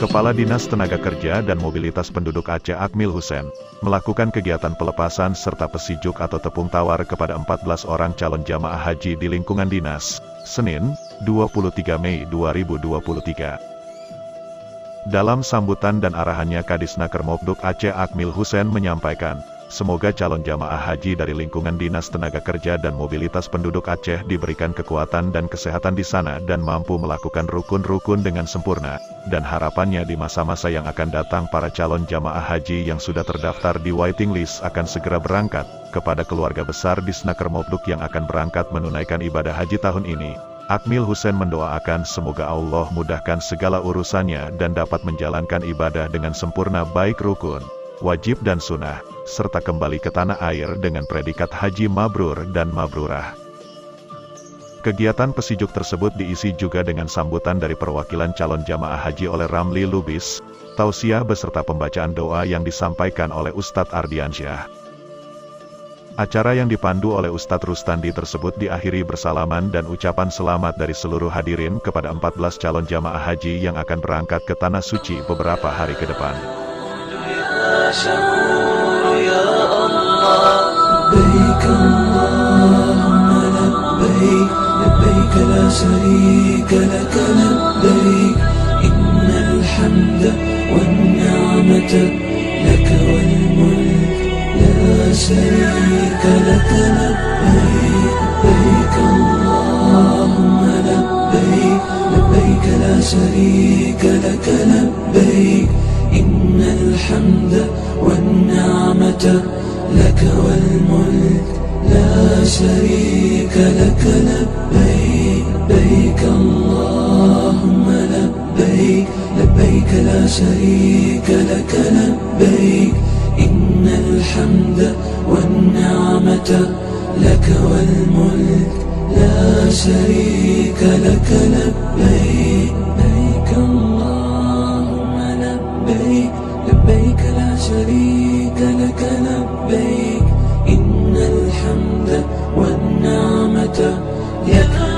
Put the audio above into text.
Kepala Dinas Tenaga Kerja dan Mobilitas Penduduk Aceh Akmil Hussein, melakukan kegiatan pelepasan serta pesijuk atau tepung tawar kepada 14 orang calon jamaah haji di lingkungan dinas, Senin, 23 Mei 2023. Dalam sambutan dan arahannya Kadisnaker Mobduk Aceh Akmil Hussein menyampaikan, semoga calon jamaah haji dari lingkungan Dinas Tenaga Kerja dan Mobilitas Penduduk Aceh diberikan kekuatan dan kesehatan di sana dan mampu melakukan rukun-rukun dengan sempurna, dan harapannya di masa-masa yang akan datang para calon jamaah haji yang sudah terdaftar di waiting list akan segera berangkat. Kepada keluarga besar Disnaker Mobduk yang akan berangkat menunaikan ibadah haji tahun ini, Akmil Hussein mendoakan semoga Allah mudahkan segala urusannya dan dapat menjalankan ibadah dengan sempurna baik rukun, wajib dan sunnah, serta kembali ke tanah air dengan predikat haji mabrur dan mabrurah. Kegiatan pesijuk tersebut diisi juga dengan sambutan dari perwakilan calon jamaah haji oleh Ramli Lubis, tausiah beserta pembacaan doa yang disampaikan oleh Ustadz Ardiansyah. Acara yang dipandu oleh Ustadz Rustandi tersebut diakhiri bersalaman dan ucapan selamat dari seluruh hadirin kepada 14 calon jamaah haji yang akan berangkat ke Tanah Suci beberapa hari ke depan. لبيك اللهم لبيك لبيك لا شريك لك لبيك إن الحمد والنعمة لك والملك لا شريك لك لبيك لبيك اللهم لبيك لبيك لا شريك لك لبيك إن الحمد والنعمة لك والملك لا شريك لك لبيك لبيك اللهم لبيك لبيك لا شريك لك لبيك إن الحمد والنعمة لك والملك لا شريك لك لبيك لبيك اللهم لبيك لبيك لا شريك لك لبيك إن الحمد والنعمة لك